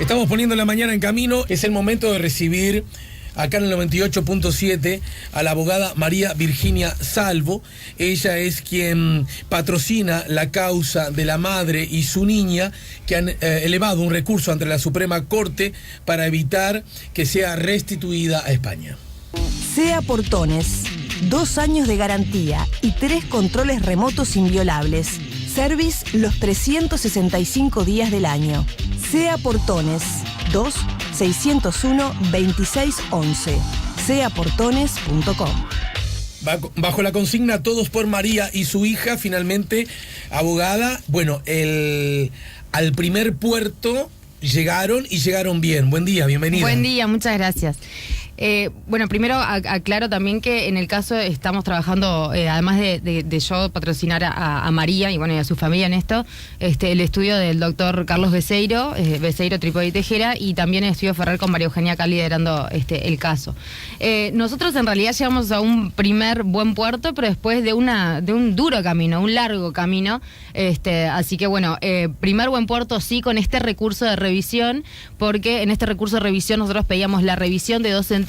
Estamos poniendo la mañana en camino. Es el momento de recibir acá en el 98.7 a la abogada María Virginia Salvo. Ella es quien patrocina la causa de la madre y su niña que han elevado un recurso ante la Suprema Corte para evitar que sea restituida a España. SEA Portones, 2 años de garantía y 3 controles remotos inviolables. Service los 365 días del año. SEA Portones, 2-601-2611. seaportones.com. Bajo la consigna Todos por María y su hija, finalmente, abogada, bueno, al primer puerto llegaron y llegaron bien. Buen día, bienvenida. Buen día, muchas gracias. Bueno, primero aclaro también que en el caso estamos trabajando, además de yo patrocinar a María y bueno y a su familia en esto, el estudio del doctor Carlos Beseiro, Trípode y Tejera, y también el estudio Ferrer con María Eugenia acá liderando el caso. Nosotros en realidad llegamos a un primer buen puerto, pero después de un duro camino, un largo camino, así que bueno, primer buen puerto sí con este recurso de revisión, porque en este recurso de revisión nosotros pedíamos la revisión de 2 sentencias,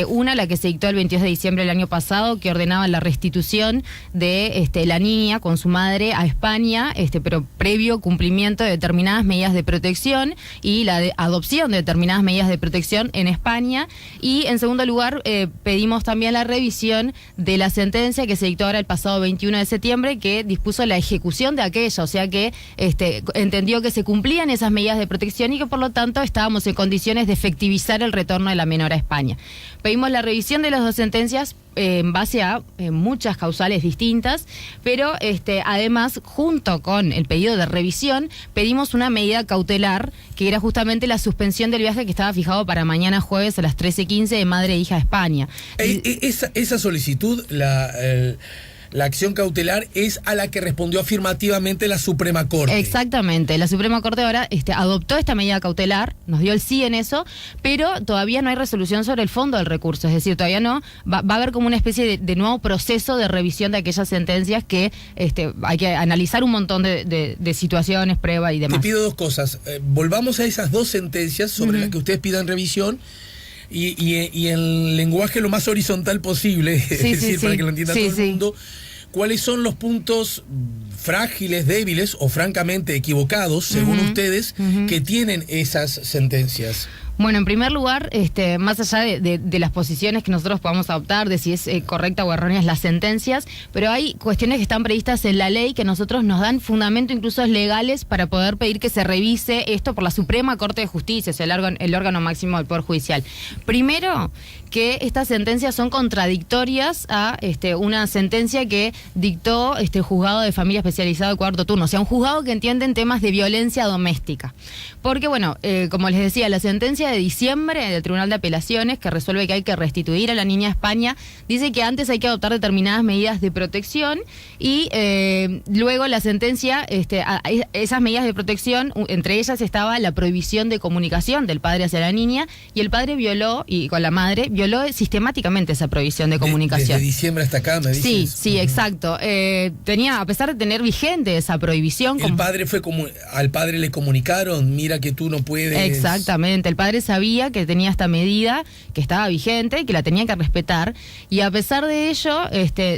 una, la que se dictó el 22 de diciembre del año pasado, que ordenaba la restitución de la niña con su madre a España, pero previo cumplimiento de determinadas medidas de protección y la adopción de determinadas medidas de protección en España. Y en segundo lugar, pedimos también la revisión de la sentencia que se dictó ahora el pasado 21 de septiembre, que dispuso la ejecución de aquella, o sea que entendió que se cumplían esas medidas de protección y que por lo tanto estábamos en condiciones de efectivizar el retorno de la menor a España. Pedimos la revisión de las 2 sentencias en base a muchas causales distintas, pero además, junto con el pedido de revisión, pedimos una medida cautelar, que era justamente la suspensión del viaje que estaba fijado para mañana jueves a las 13:15 de madre e hija a España. Esa solicitud, la acción cautelar, es a la que respondió afirmativamente la Suprema Corte. Exactamente, la Suprema Corte ahora adoptó esta medida cautelar, nos dio el sí en eso, pero todavía no hay resolución sobre el fondo del recurso, es decir, todavía no, va a haber como una especie de nuevo proceso de revisión de aquellas sentencias que hay que analizar un montón de situaciones, pruebas y demás. Te pido 2 cosas, volvamos a esas 2 sentencias sobre las que ustedes pidan revisión. Y en lenguaje lo más horizontal posible, es decir, para que lo entienda todo el mundo, ¿cuáles son los puntos frágiles, débiles o francamente equivocados, según ustedes, que tienen esas sentencias? Bueno, en primer lugar, más allá de las posiciones que nosotros podamos adoptar, de si es correcta o erróneas las sentencias, pero hay cuestiones que están previstas en la ley que nosotros nos dan fundamento, incluso legales, para poder pedir que se revise esto por la Suprema Corte de Justicia, o sea, el órgano máximo del Poder Judicial. Primero, que estas sentencias son contradictorias a una sentencia que dictó el juzgado de familia especializado de 4º turno, o sea, un juzgado que entiende en temas de violencia doméstica. Porque, bueno, como les decía, la sentencia de diciembre del Tribunal de Apelaciones, que resuelve que hay que restituir a la niña a España, dice que antes hay que adoptar determinadas medidas de protección y luego la sentencia, esas medidas de protección, entre ellas estaba la prohibición de comunicación del padre hacia la niña, y el padre violó, y con la madre, violó sistemáticamente esa prohibición de comunicación. Desde diciembre hasta acá, me dices. Sí, exacto. A pesar de tener vigente esa prohibición... El padre al padre le comunicaron, mira que tú no puedes... Exactamente, el padre sabía que tenía esta medida, que estaba vigente, que la tenía que respetar, y a pesar de ello,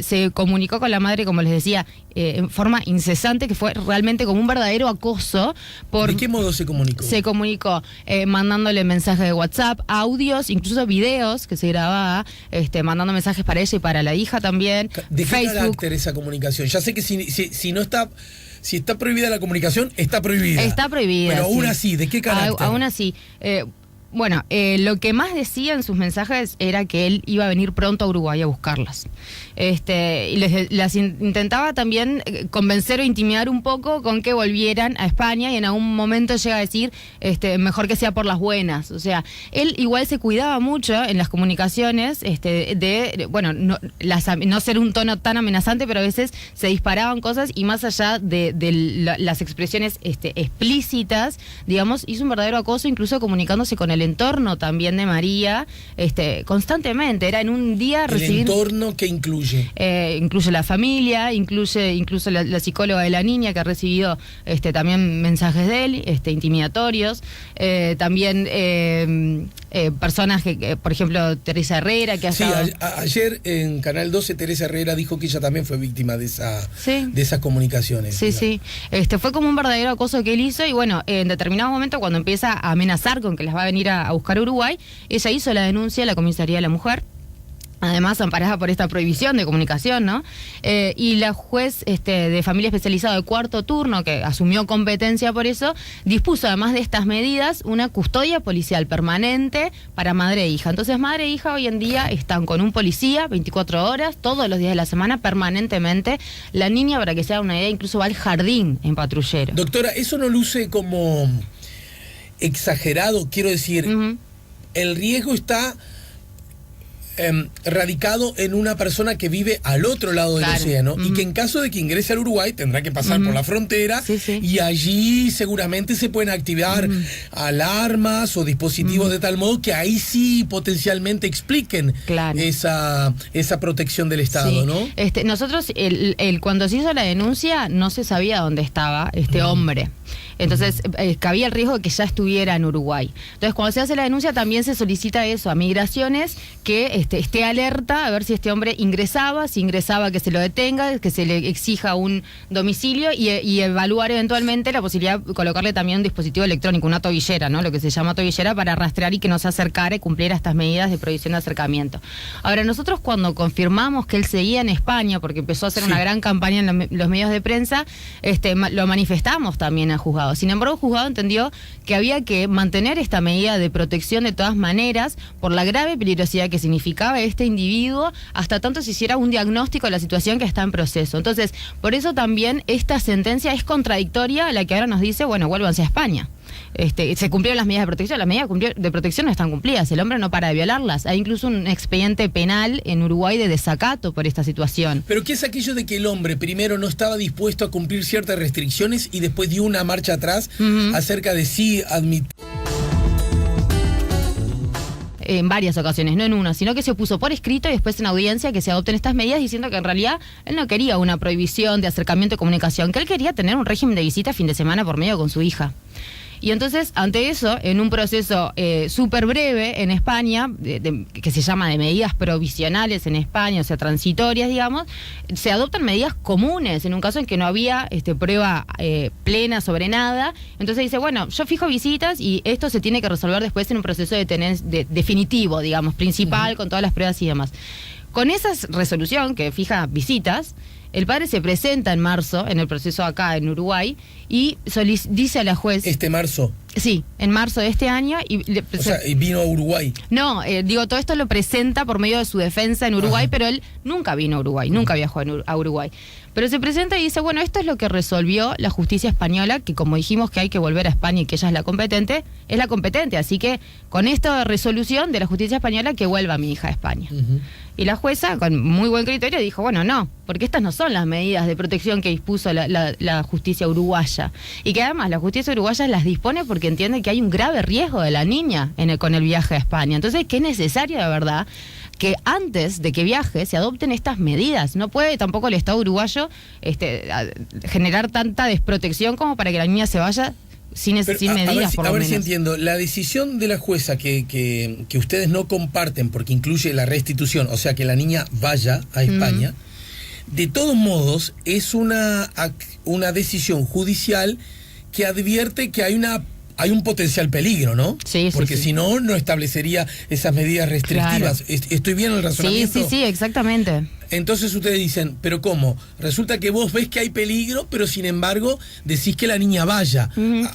se comunicó con la madre, como les decía, en forma incesante, que fue realmente como un verdadero acoso. ¿De qué modo se comunicó? Se comunicó mandándole mensajes de WhatsApp, audios, incluso videos que se grababa, mandando mensajes para ella y para la hija también. ¿De Facebook. qué carácter esa comunicación? Ya sé que si no está... Si está prohibida la comunicación, está prohibida. Está prohibida. Pero aún sí. así, ¿de qué carácter? Aún así. Bueno, lo que más decía en sus mensajes era que él iba a venir pronto a Uruguay a buscarlas. Y las intentaba también convencer o intimidar un poco con que volvieran a España, y en algún momento llega a decir, mejor que sea por las buenas. O sea, él igual se cuidaba mucho en las comunicaciones, no ser un tono tan amenazante, pero a veces se disparaban cosas, y más allá de las expresiones explícitas, digamos, hizo un verdadero acoso, incluso comunicándose con el el entorno también de María, constantemente. Era en un día recibir... ¿El entorno que incluye? Incluye la familia, incluso la psicóloga de la niña que ha recibido también mensajes de él, intimidatorios, también personas que, por ejemplo, Teresa Herrera, que ha estado... ayer en Canal 12 Teresa Herrera dijo que ella también fue víctima de esas comunicaciones. Sí, sí. Fue como un verdadero acoso que él hizo y bueno, en determinado momento cuando empieza a amenazar con que las va a venir a buscar a Uruguay, ella hizo la denuncia a la Comisaría de la Mujer. Además, amparada por esta prohibición de comunicación, ¿no? Y la juez de familia especializada de cuarto turno, que asumió competencia por eso, dispuso, además de estas medidas, una custodia policial permanente para madre e hija. Entonces, madre e hija hoy en día están con un policía 24 horas, todos los días de la semana, permanentemente. La niña, para que se haga una idea, incluso va al jardín en patrullero. Doctora, ¿eso no luce como exagerado? Quiero decir, el riesgo está... radicado en una persona que vive al otro lado del océano y que en caso de que ingrese al Uruguay tendrá que pasar por la frontera y allí seguramente se pueden activar alarmas o dispositivos de tal modo que ahí sí potencialmente expliquen esa protección del Estado, ¿no? Nosotros, cuando se hizo la denuncia no se sabía dónde estaba este hombre. Entonces, cabía el riesgo de que ya estuviera en Uruguay. Entonces, cuando se hace la denuncia, también se solicita eso a Migraciones, que esté alerta a ver si este hombre ingresaba, si ingresaba que se lo detenga, que se le exija un domicilio y evaluar eventualmente la posibilidad de colocarle también un dispositivo electrónico, una tobillera, ¿no? Lo que se llama tobillera, para rastrear y que no se acercara y cumpliera estas medidas de prohibición de acercamiento. Ahora, nosotros cuando confirmamos que él seguía en España, porque empezó a hacer una gran campaña en los medios de prensa, lo manifestamos también al juzgado. Sin embargo, el juzgado entendió que había que mantener esta medida de protección de todas maneras por la grave peligrosidad que significaba este individuo, hasta tanto se hiciera un diagnóstico de la situación que está en proceso. Entonces, por eso también esta sentencia es contradictoria a la que ahora nos dice, bueno, vuélvanse a España. Se cumplieron las medidas de protección, las medidas de protección no están cumplidas, el hombre no para de violarlas. Hay incluso un expediente penal en Uruguay de desacato por esta situación. ¿Pero qué es aquello de que el hombre primero no estaba dispuesto a cumplir ciertas restricciones y después dio una marcha atrás acerca de sí admitir? En varias ocasiones, no en una, sino que se opuso por escrito y después en audiencia que se adopten estas medidas, diciendo que en realidad él no quería una prohibición de acercamiento y comunicación, que él quería tener un régimen de visita fin de semana por medio con su hija. Y entonces, ante eso, en un proceso súper breve en España, que se llama de medidas provisionales en España, o sea, transitorias, digamos, se adoptan medidas comunes en un caso en que no había prueba plena sobre nada. Entonces dice, bueno, yo fijo visitas y esto se tiene que resolver después en un proceso definitivo, digamos, principal, con todas las pruebas y demás. Con esa resolución que fija visitas, el padre se presenta en marzo, en el proceso acá en Uruguay, y dice a la juez... ¿Este marzo? Sí, en marzo de este año. ¿Y vino a Uruguay? No, todo esto lo presenta por medio de su defensa en Uruguay, pero él nunca vino a Uruguay, nunca viajó a Uruguay. Pero se presenta y dice, bueno, esto es lo que resolvió la justicia española, que como dijimos que hay que volver a España y que ella es la competente, así que con esta resolución de la justicia española que vuelva mi hija a España. Y la jueza, con muy buen criterio, dijo, bueno, no, porque estas no son las medidas de protección que dispuso la justicia uruguaya. Y que además la justicia uruguaya las dispone porque entiende que hay un grave riesgo de la niña con el viaje a España. Entonces, que es necesario, de verdad, que antes de que viaje se adopten estas medidas. No puede tampoco el Estado uruguayo generar tanta desprotección como para que la niña se vaya sin medidas, por lo menos. A ver si entiendo. La decisión de la jueza que ustedes no comparten porque incluye la restitución, o sea, que la niña vaya a España, de todos modos es una decisión judicial que advierte que hay un potencial peligro, ¿no? Sí, porque sí. si no, no establecería esas medidas restrictivas. Claro. ¿Estoy bien en el razonamiento? Sí, exactamente. Entonces ustedes dicen, ¿pero cómo? Resulta que vos ves que hay peligro, pero sin embargo decís que la niña vaya.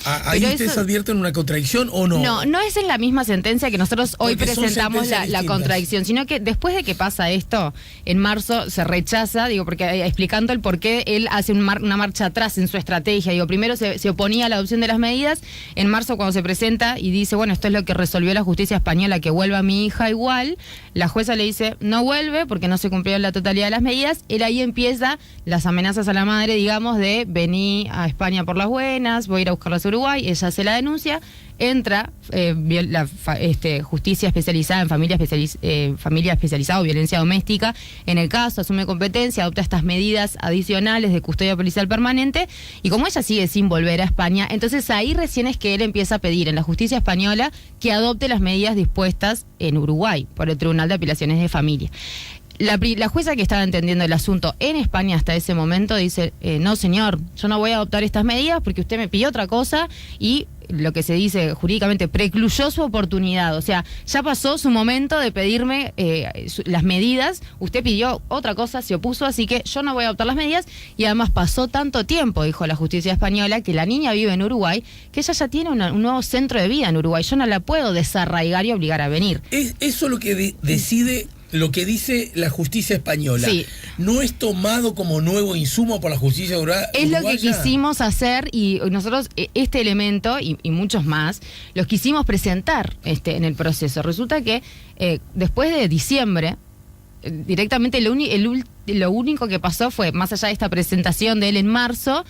¿Ahí ustedes advierten una contradicción o no? No es en la misma sentencia que nosotros hoy presentamos la contradicción, sino que después de que pasa esto, en marzo se rechaza, porque explicando el por qué él hace una marcha atrás en su estrategia. Primero se oponía a la adopción de las medidas, en marzo cuando se presenta y dice, bueno, esto es lo que resolvió la justicia española, que vuelva mi hija igual, la jueza le dice, no vuelve porque no se cumplió la totalidad totalidad de las medidas, él ahí empieza las amenazas a la madre, digamos, de vení a España por las buenas, voy a ir a buscarlas a Uruguay, ella hace la denuncia, entra justicia especializada en familia especializada o violencia doméstica, en el caso asume competencia, adopta estas medidas adicionales de custodia policial permanente, y como ella sigue sin volver a España, entonces ahí recién es que él empieza a pedir en la justicia española que adopte las medidas dispuestas en Uruguay por el Tribunal de Apelaciones de Familia. La jueza que estaba entendiendo el asunto en España hasta ese momento dice, no señor, yo no voy a adoptar estas medidas porque usted me pidió otra cosa y lo que se dice jurídicamente precluyó su oportunidad, o sea, ya pasó su momento de pedirme las medidas, usted pidió otra cosa, se opuso, así que yo no voy a adoptar las medidas, y además pasó tanto tiempo, dijo la justicia española, que la niña vive en Uruguay, que ella ya tiene un nuevo centro de vida en Uruguay, yo no la puedo desarraigar y obligar a venir. Es eso lo que decide. Lo que dice la justicia española, sí, ¿no es tomado como nuevo insumo por la justicia uruguaya? Es lo que quisimos hacer, y nosotros este elemento y muchos más los quisimos presentar en el proceso. Resulta que después de diciembre, directamente lo único que pasó fue, más allá de esta presentación de él en marzo,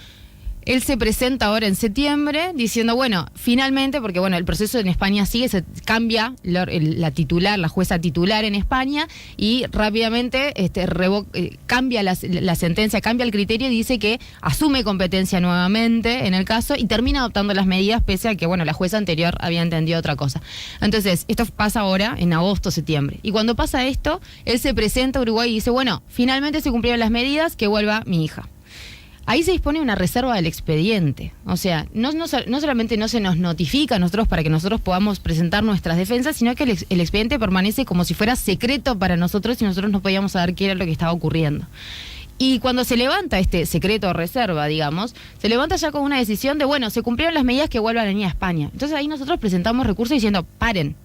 él se presenta ahora en septiembre diciendo, bueno, finalmente, porque bueno, el proceso en España sigue, se cambia la jueza titular en España, y rápidamente cambia la sentencia, cambia el criterio y dice que asume competencia nuevamente en el caso y termina adoptando las medidas pese a que, bueno, la jueza anterior había entendido otra cosa. Entonces, esto pasa ahora en agosto, septiembre. Y cuando pasa esto, él se presenta a Uruguay y dice, bueno, finalmente se cumplieron las medidas, que vuelva mi hija. Ahí se dispone una reserva del expediente. O sea, no solamente no se nos notifica a nosotros para que nosotros podamos presentar nuestras defensas, sino que el expediente permanece como si fuera secreto para nosotros y nosotros no podíamos saber qué era lo que estaba ocurriendo. Y cuando se levanta este secreto o reserva, digamos, se levanta ya con una decisión de, bueno, se cumplieron las medidas, que vuelva la niña a España. Entonces ahí nosotros presentamos recursos diciendo, paren,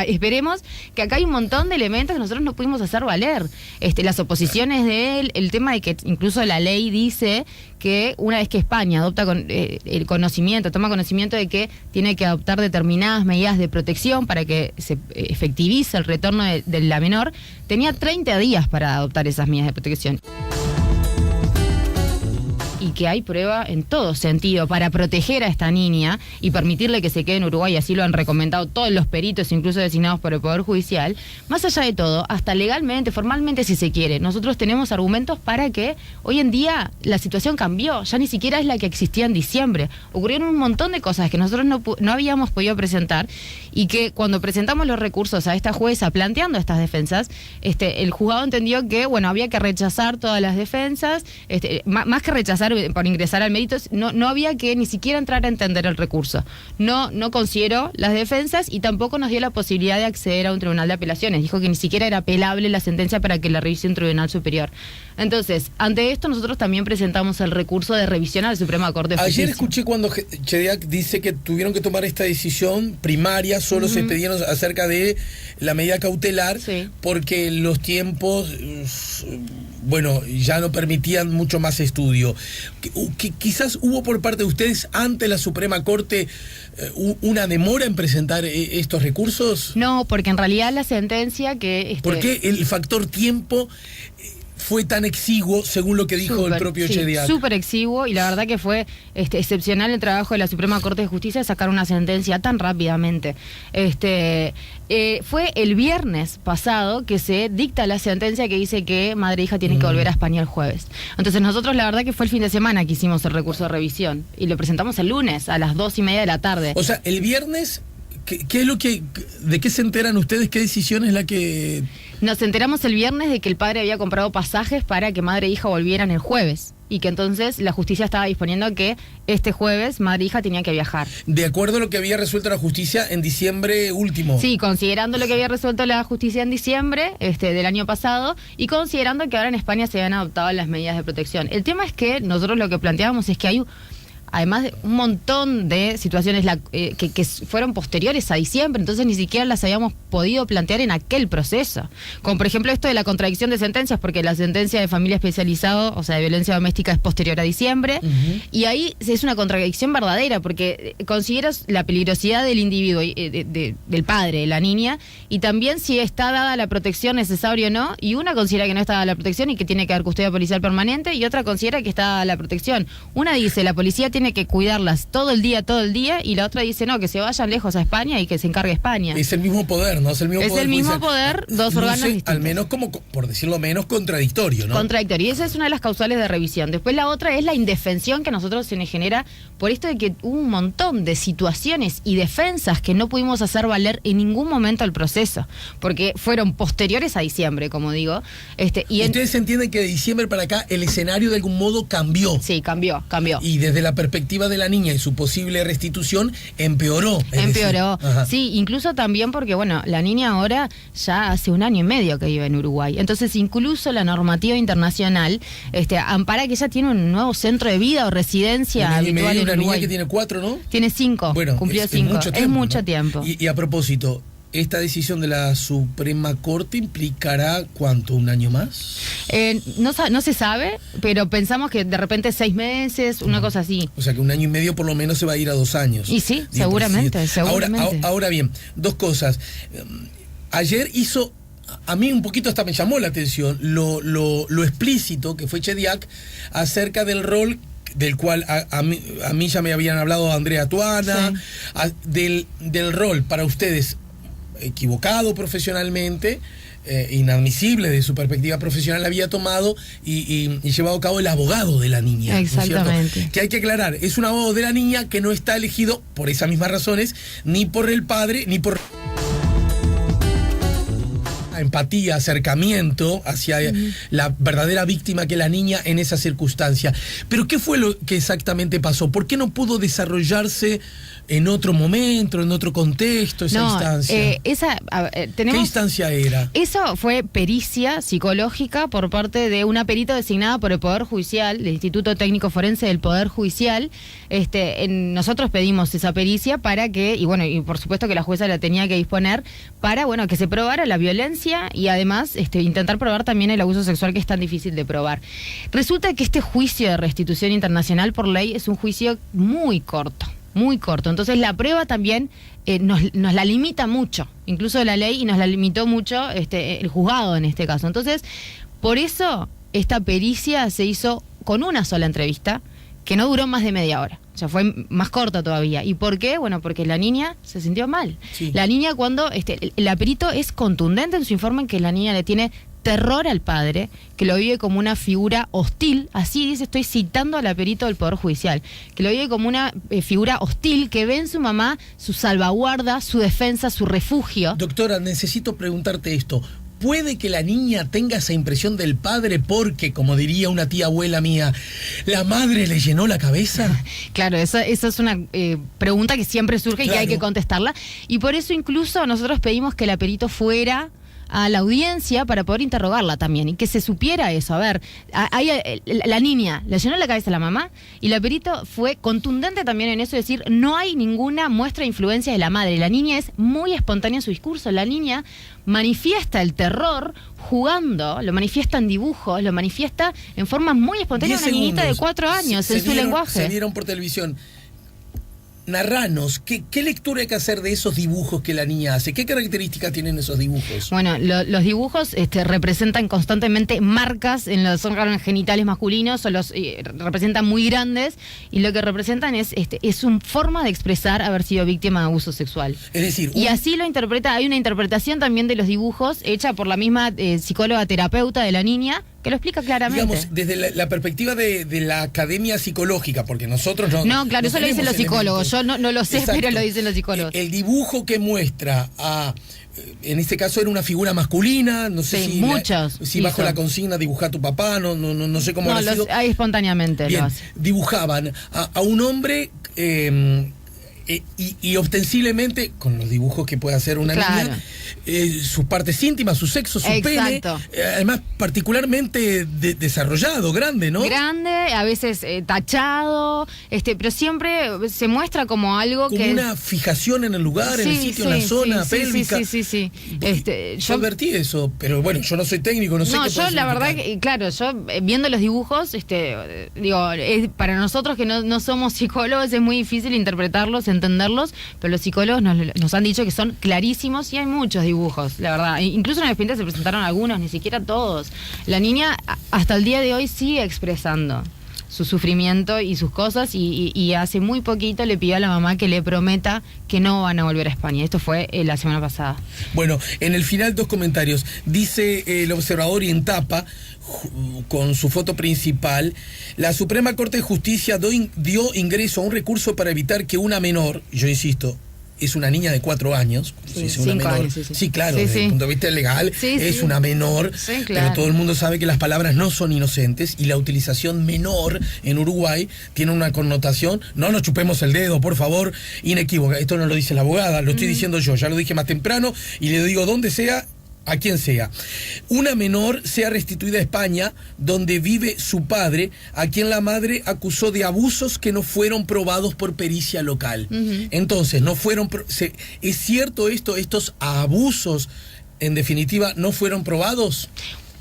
esperemos, que acá hay un montón de elementos que nosotros no pudimos hacer valer. Las oposiciones de él, el tema de que incluso la ley dice que una vez que España adopta el conocimiento, toma conocimiento de que tiene que adoptar determinadas medidas de protección para que se efectivice el retorno de la menor, tenía 30 días para adoptar esas medidas de protección. Y que hay prueba en todo sentido para proteger a esta niña y permitirle que se quede en Uruguay, así lo han recomendado todos los peritos, incluso designados por el Poder Judicial. Más allá de todo, hasta legalmente, formalmente si se quiere, nosotros tenemos argumentos para que hoy en día la situación cambió, ya ni siquiera es la que existía en diciembre. Ocurrieron un montón de cosas que nosotros no habíamos podido presentar, y que cuando presentamos los recursos a esta jueza planteando estas defensas, el juzgado entendió que, bueno, había que rechazar todas las defensas, más que rechazar por ingresar al mérito, no había que ni siquiera entrar a entender el recurso. No consideró las defensas y tampoco nos dio la posibilidad de acceder a un tribunal de apelaciones. Dijo que ni siquiera era apelable la sentencia para que la revise un tribunal superior. Entonces, ante esto nosotros también presentamos el recurso de revisión a la Suprema Corte de Justicia. Ayer escuché cuando Chediak dice que tuvieron que tomar esta decisión primaria, solo se expedieron acerca de la medida cautelar, sí, porque los tiempos, bueno, ya no permitían mucho más estudio. Quizás hubo por parte de ustedes ante la Suprema Corte una demora en presentar estos recursos. No, porque en realidad la sentencia que... ¿Por qué el factor tiempo fue tan exiguo, según lo que dijo el propio Chediak? Súper exiguo, y la verdad que fue excepcional el trabajo de la Suprema Corte de Justicia de sacar una sentencia tan rápidamente. Fue el viernes pasado que se dicta la sentencia que dice que madre e hija tienen que volver a España el jueves. Entonces nosotros la verdad que fue el fin de semana que hicimos el recurso de revisión, y lo presentamos el lunes a las 2:30 de la tarde. O sea, el viernes, ¿de qué se enteran ustedes? ¿Qué decisión es la que...? Nos enteramos el viernes de que el padre había comprado pasajes para que madre e hija volvieran el jueves, y que entonces la justicia estaba disponiendo que este jueves madre e hija tenían que viajar. De acuerdo a lo que había resuelto la justicia en diciembre último. Sí, considerando lo que había resuelto la justicia en diciembre del año pasado, y considerando que ahora en España se habían adoptado las medidas de protección. El tema es que nosotros lo que planteábamos es que además de un montón de situaciones que fueron posteriores a diciembre, entonces ni siquiera las habíamos podido plantear en aquel proceso. Como por ejemplo esto de la contradicción de sentencias, porque la sentencia de familia especializado, o sea, de violencia doméstica, es posterior a diciembre, y ahí es una contradicción verdadera, porque consideras la peligrosidad del individuo, del padre, de la niña, y también si está dada la protección necesaria o no, y una considera que no está dada la protección y que tiene que dar custodia policial permanente, y otra considera que está dada la protección. Una dice, la policía tiene que cuidarlas todo el día, y la otra dice, no, que se vayan lejos a España y que se encargue España. Es el mismo poder, ¿no? Es el mismo poder, dos órganos distintos. Al menos como, por decirlo menos, contradictorio, ¿no? Contradictorio. Y esa es una de las causales de revisión. Después la otra es la indefensión que a nosotros se nos genera por esto de que hubo un montón de situaciones y defensas que no pudimos hacer valer en ningún momento del proceso, porque fueron posteriores a diciembre, como digo. Ustedes entienden que de diciembre para acá el escenario de algún modo cambió. Sí, cambió. Y desde la perspectiva de la niña y su posible restitución, empeoró. Empeoró. Sí, incluso también porque, bueno, la niña ahora ya hace 1 año y medio que vive en Uruguay. Entonces, incluso la normativa internacional ampara que ella tiene un nuevo centro de vida o residencia habitual en Uruguay. Una niña que tiene 4, ¿no? Tiene 5. Bueno, cumplió 5. Es mucho tiempo. Y a propósito, ¿esta decisión de la Suprema Corte implicará cuánto, 1 año más? No se sabe, pero pensamos que de repente 6 meses, una cosa así. O sea que 1 año y medio por lo menos se va a ir a 2 años. Y sí, seguramente. Ahora bien, 2 cosas. Ayer a mí un poquito hasta me llamó la atención lo explícito que fue Chediak acerca del rol del cual a mí ya me habían hablado Andrea Tuana, sí. Del rol para ustedes equivocado profesionalmente, inadmisible de su perspectiva profesional, había tomado y llevado a cabo el abogado de la niña. Exactamente. ¿No? Que hay que aclarar, es un abogado de la niña que no está elegido por esas mismas razones, ni por el padre, ni por empatía, acercamiento hacia la verdadera víctima que la niña en esa circunstancia. Pero ¿qué fue lo que exactamente pasó? ¿Por qué no pudo desarrollarse en otro momento, en otro contexto, esa instancia? ¿Qué instancia era? Eso fue pericia psicológica por parte de una perita designada por el Poder Judicial, del Instituto Técnico Forense del Poder Judicial. Nosotros pedimos esa pericia para que, y por supuesto que la jueza la tenía que disponer, para que se probara la violencia y además intentar probar también el abuso sexual, que es tan difícil de probar. Resulta que este juicio de restitución internacional por ley es un juicio muy corto. Entonces la prueba también nos la limita mucho, incluso la ley, y nos la limitó mucho el juzgado en este caso. Entonces, por eso esta pericia se hizo con una sola entrevista, que no duró más de media hora. O sea, fue más corta todavía. ¿Y por qué? Bueno, porque la niña se sintió mal. Sí. La niña cuando... el aperito es contundente en su informe en que la niña le tiene terror al padre, que lo vive como una figura hostil, así dice, estoy citando al aperito del Poder Judicial, que lo vive como una figura hostil, que ve en su mamá su salvaguarda, su defensa, su refugio. Doctora, necesito preguntarte esto. ¿Puede que la niña tenga esa impresión del padre porque, como diría una tía abuela mía, la madre le llenó la cabeza? Claro, eso es una pregunta que siempre surge y que hay que contestarla. Y por eso incluso nosotros pedimos que el aperito fuera a la audiencia para poder interrogarla también y que se supiera eso. A ver, la niña le llenó la cabeza a la mamá y la perito fue contundente también en eso, es decir, no hay ninguna muestra de influencia de la madre. La niña es muy espontánea en su discurso. La niña manifiesta el terror jugando, lo manifiesta en dibujos, lo manifiesta en forma muy espontánea. Una niñita de 4 años en su lenguaje. Se vieron por televisión. Narranos, ¿qué lectura hay que hacer de esos dibujos que la niña hace? ¿Qué características tienen esos dibujos? Bueno, los dibujos representan constantemente marcas en los órganos genitales masculinos, o los representan muy grandes, y lo que representan es una forma de expresar haber sido víctima de abuso sexual. Es decir, y así lo interpreta. Hay una interpretación también de los dibujos hecha por la misma psicóloga terapeuta de la niña, que lo explica claramente. Digamos, desde la perspectiva de la academia psicológica, porque nosotros no... No, claro, eso lo dicen los psicólogos. Yo no lo sé, exacto, pero lo dicen los psicólogos. El dibujo que muestra en este caso era una figura masculina, no sé si bajo la consigna dibujar a tu papá, no sé cómo habrá sido. Ahí espontáneamente. Bien, dibujaban a un hombre y ostensiblemente, con los dibujos que puede hacer una niña, sus partes íntimas, su sexo, su pene, además particularmente desarrollado, grande, ¿no? Grande, a veces tachado, pero siempre se muestra como algo como que... una fijación en el lugar, en el sitio, en la zona pélvica. Sí. Yo advertí eso, pero bueno, yo no soy técnico, no sé qué puede yo la verdad, claro, yo viendo los dibujos, digo, para nosotros que no somos psicólogos es muy difícil interpretarlos, entenderlos, pero los psicólogos nos han dicho que son clarísimos y hay muchos dibujos, la verdad. Incluso en el expediente se presentaron algunos, ni siquiera todos. La niña hasta el día de hoy sigue expresando su sufrimiento y sus cosas y hace muy poquito le pidió a la mamá que le prometa que no van a volver a España. Esto fue la semana pasada. Bueno, en el final 2 comentarios. Dice el observador y en tapa, con su foto principal, la Suprema Corte de Justicia dio ingreso a un recurso para evitar que una menor, yo insisto, es una niña de 4 años, una menor. Años, sí, claro, desde el punto de vista legal es una menor, pero todo el mundo sabe que las palabras no son inocentes y la utilización menor en Uruguay tiene una connotación, no nos chupemos el dedo, por favor, inequívoca. Esto no lo dice la abogada, lo estoy diciendo yo, ya lo dije más temprano y le digo donde sea, a quien sea. Una menor sea restituida a España, donde vive su padre, a quien la madre acusó de abusos que no fueron probados por pericia local. Entonces, ¿es cierto estos abusos, en definitiva, no fueron probados?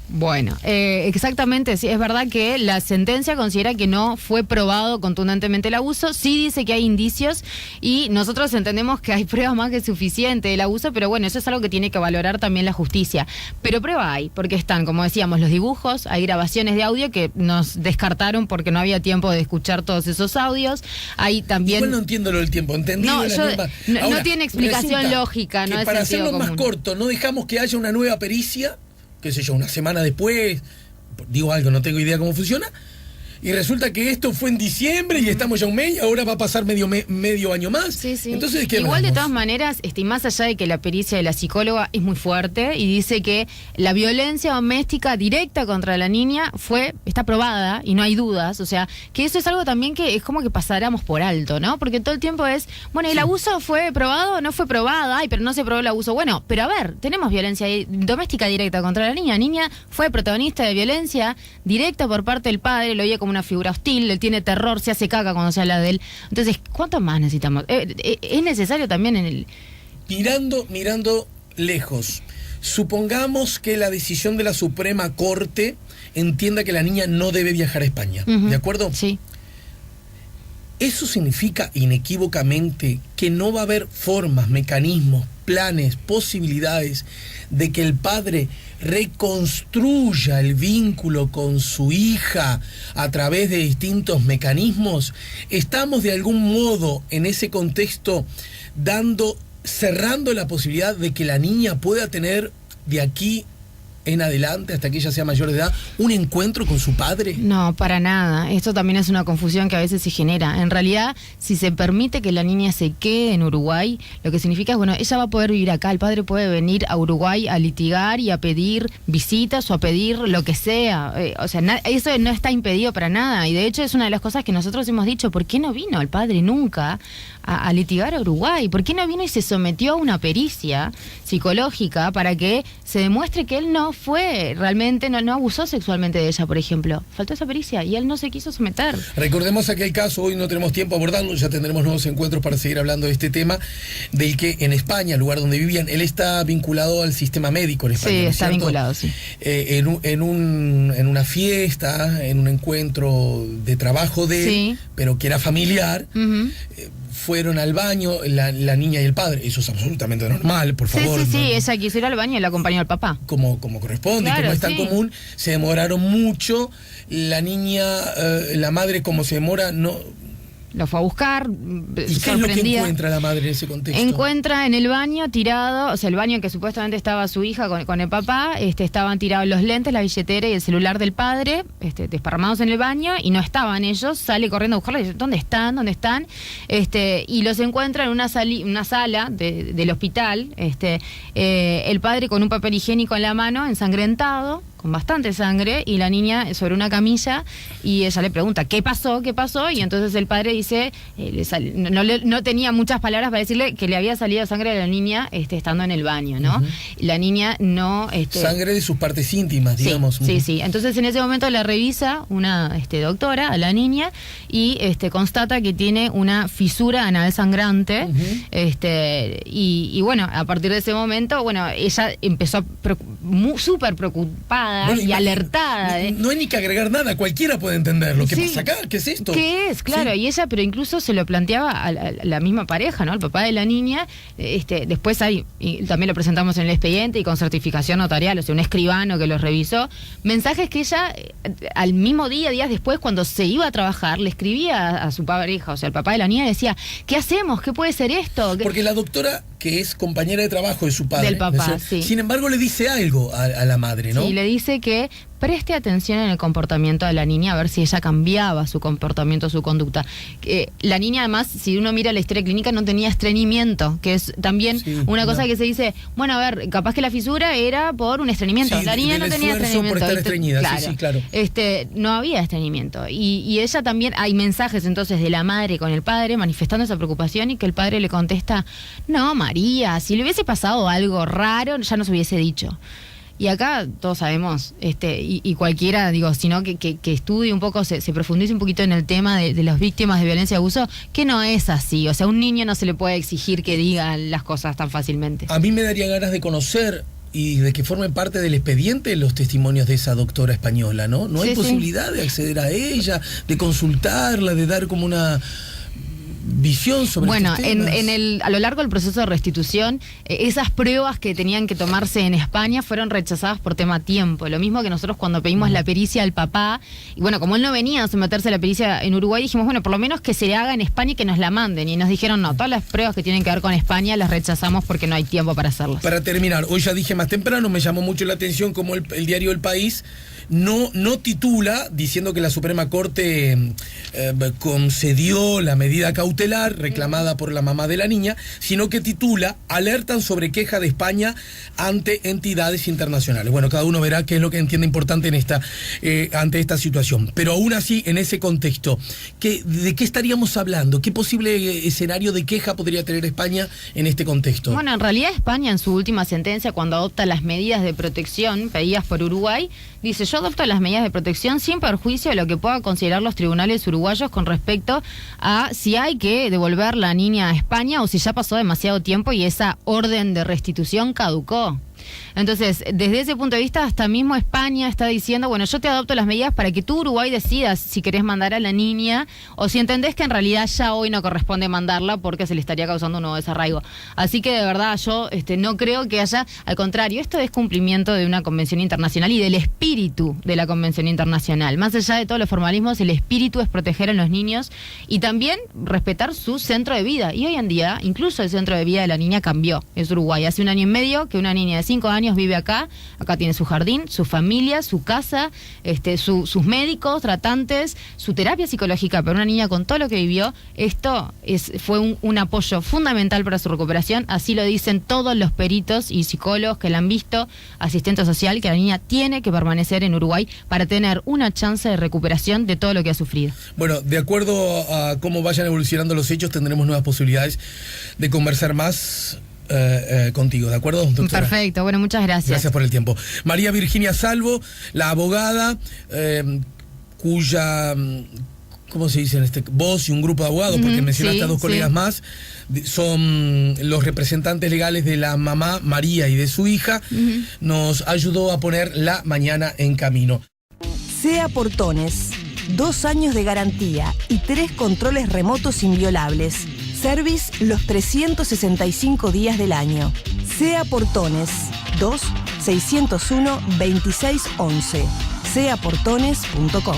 Bueno, exactamente, sí, es verdad que la sentencia considera que no fue probado contundentemente el abuso, sí dice que hay indicios y nosotros entendemos que hay pruebas más que suficiente del abuso, pero bueno, eso es algo que tiene que valorar también la justicia. Pero prueba hay, porque están, como decíamos, los dibujos, hay grabaciones de audio que nos descartaron porque no había tiempo de escuchar todos esos audios, hay también... Igual no entiendo lo del tiempo, entendí no, la norma. Ahora, no tiene explicación lógica, no es para sentido hacerlo común. más corto, no dejamos que haya una nueva pericia, qué sé yo, una semana después, digo algo, no tengo idea cómo funciona, y resulta que esto fue en diciembre y estamos ya un mes y ahora va a pasar medio año más. Sí. Entonces, ¿qué igual hablamos? de todas maneras, más allá de que la pericia de la psicóloga es muy fuerte y dice que la violencia doméstica directa contra la niña está probada y no hay dudas, o sea, que eso es algo también que es como que pasáramos por alto, ¿no? Porque todo el tiempo es, bueno, ¿el abuso fue probado o no fue probado? Ay, pero no se probó el abuso. Bueno, pero a ver, tenemos violencia doméstica directa contra la niña. La niña fue protagonista de violencia directa por parte del padre, lo oye como una figura hostil, le tiene terror, se hace caca cuando se habla de él. Entonces, ¿cuánto más necesitamos? Es necesario también en el... Mirando lejos, supongamos que la decisión de la Suprema Corte entienda que la niña no debe viajar a España, ¿de acuerdo? Sí. Eso significa inequívocamente que no va a haber formas, mecanismos, planes, posibilidades de que el padre reconstruya el vínculo con su hija a través de distintos mecanismos. Estamos de algún modo en ese contexto cerrando la posibilidad de que la niña pueda tener de aquí en adelante, hasta que ella sea mayor de edad, un encuentro con su padre? No, para nada. Esto también es una confusión que a veces se genera. En realidad, si se permite que la niña se quede en Uruguay, lo que significa es, bueno, ella va a poder vivir acá, el padre puede venir a Uruguay a litigar y a pedir visitas o a pedir lo que sea. O sea, eso no está impedido para nada. Y de hecho es una de las cosas que nosotros hemos dicho, ¿por qué no vino el padre nunca a litigar a Uruguay? ¿Por qué no vino y se sometió a una pericia psicológica para que se demuestre que él no fue realmente, no abusó sexualmente de ella, por ejemplo? Faltó esa pericia y él no se quiso someter. Recordemos aquel caso, hoy no tenemos tiempo a abordarlo, ya tendremos nuevos encuentros para seguir hablando de este tema, del que en España, el lugar donde vivían, él está vinculado al sistema médico en España. Sí, ¿no es está cierto? vinculado, sí. En una fiesta, en un encuentro de trabajo de él, pero que era familiar, fueron al baño la niña y el padre. Eso es absolutamente normal, por favor. Sí, ella quiso ir al baño y le acompañó al papá. Como corresponde, claro, como es tan común. Se demoraron mucho. La niña, la madre, como se demora, no... Lo fue a buscar, ¿Y qué es lo que encuentra la madre en ese contexto? Encuentra en el baño tirado, o sea, el baño en que supuestamente estaba su hija con el papá, estaban tirados los lentes, la billetera y el celular del padre, desparramados en el baño, y no estaban ellos. Sale corriendo a buscarlos y dice, ¿dónde están? ¿Dónde están? Y los encuentra en una sala del hospital, el padre con un papel higiénico en la mano, ensangrentado, con bastante sangre, y la niña sobre una camilla, y ella le pregunta, ¿qué pasó? ¿Qué pasó? Y entonces el padre dice, no tenía muchas palabras para decirle que le había salido sangre a la niña estando en el baño, ¿no? La niña no... sangre de sus partes íntimas, digamos. Sí. Entonces en ese momento la revisa una doctora a la niña y constata que tiene una fisura anal sangrante. Y bueno, a partir de ese momento, bueno, ella empezó súper preocupada y alertada. No hay ni que agregar nada, cualquiera puede entenderlo. ¿Qué pasa acá? ¿Qué es esto? ¿Qué es? Claro, y ella, pero incluso se lo planteaba a la misma pareja, ¿no? El papá de la niña. Después y también lo presentamos en el expediente y con certificación notarial, o sea, un escribano que lo revisó. Mensajes que ella, al mismo día, días después, cuando se iba a trabajar, le escribía a su pareja, o sea, el papá de la niña, decía, ¿qué hacemos? ¿Qué puede ser esto? Porque la doctora, que es compañera de trabajo de su padre, del papá, sí. Sin embargo, le dice algo a la madre, ¿no? Sí, le dice que preste atención en el comportamiento de la niña, a ver si ella cambiaba su comportamiento, su conducta. La niña, además, si uno mira la historia clínica, no tenía estreñimiento, que es también una cosa que se dice, bueno, a ver, capaz que la fisura era por un estreñimiento. La niña no tenía estreñimiento. Por estar estreñida, claro. No había estreñimiento. Y ella también, hay mensajes entonces de la madre con el padre manifestando esa preocupación, y que el padre le contesta, no, María, si le hubiese pasado algo raro, ya nos hubiese dicho. Y acá todos sabemos, y cualquiera, digo, sino que estudie un poco, se profundice un poquito en el tema de las víctimas de violencia y abuso, que no es así. O sea, a un niño no se le puede exigir que diga las cosas tan fácilmente. A mí me daría ganas de conocer y de que formen parte del expediente los testimonios de esa doctora española, ¿no? No hay posibilidad de acceder a ella, de consultarla, de dar como una visión sobre estos temas. A lo largo del proceso de restitución, esas pruebas que tenían que tomarse en España fueron rechazadas por tema tiempo. Lo mismo que nosotros cuando pedimos la pericia al papá, y bueno, como él no venía a someterse a la pericia en Uruguay, dijimos, bueno, por lo menos que se le haga en España y que nos la manden. Y nos dijeron, no, todas las pruebas que tienen que ver con España las rechazamos porque no hay tiempo para hacerlas. Para terminar, hoy ya dije más temprano, me llamó mucho la atención como el diario El País no titula diciendo que la Suprema Corte concedió la medida cautelar reclamada por la mamá de la niña, sino que titula alertan sobre queja de España ante entidades internacionales. Bueno, cada uno verá qué es lo que entiende importante ante esta situación. Pero aún así, en ese contexto, ¿de qué estaríamos hablando? ¿Qué posible escenario de queja podría tener España en este contexto? Bueno, en realidad España en su última sentencia, cuando adopta las medidas de protección pedidas por Uruguay, dice, yo adopto las medidas de protección sin perjuicio de lo que puedan considerar los tribunales uruguayos con respecto a si hay que devolver la niña a España o si ya pasó demasiado tiempo y esa orden de restitución caducó. Entonces, desde ese punto de vista, hasta mismo España está diciendo, bueno, yo te adopto las medidas para que tú, Uruguay, decidas si querés mandar a la niña o si entendés que en realidad ya hoy no corresponde mandarla porque se le estaría causando un nuevo desarraigo. Así que, de verdad, yo no creo que haya, al contrario, esto es cumplimiento de una convención internacional y del espíritu de la convención internacional. Más allá de todos los formalismos, el espíritu es proteger a los niños y también respetar su centro de vida. Y hoy en día, incluso el centro de vida de la niña cambió. Es Uruguay. Hace 1 año y medio que una niña de 5 años vive acá tiene su jardín, su familia, su casa, sus médicos, tratantes, su terapia psicológica, pero una niña con todo lo que vivió, esto fue un apoyo fundamental para su recuperación, así lo dicen todos los peritos y psicólogos que la han visto, asistente social, que la niña tiene que permanecer en Uruguay para tener una chance de recuperación de todo lo que ha sufrido. Bueno, de acuerdo a cómo vayan evolucionando los hechos, tendremos nuevas posibilidades de conversar más contigo, ¿de acuerdo, doctora? Perfecto, bueno, muchas gracias. Gracias por el tiempo. María Virginia Salvo, la abogada cuya, ¿cómo se dice? Voz y un grupo de abogados, porque mencionaste a 2 colegas más, son los representantes legales de la mamá María y de su hija, nos ayudó a poner la mañana en camino. SEA Portones, 2 años de garantía y 3 controles remotos inviolables. Service los 365 días del año. SEA Portones, 2-601-2611. seaportones.com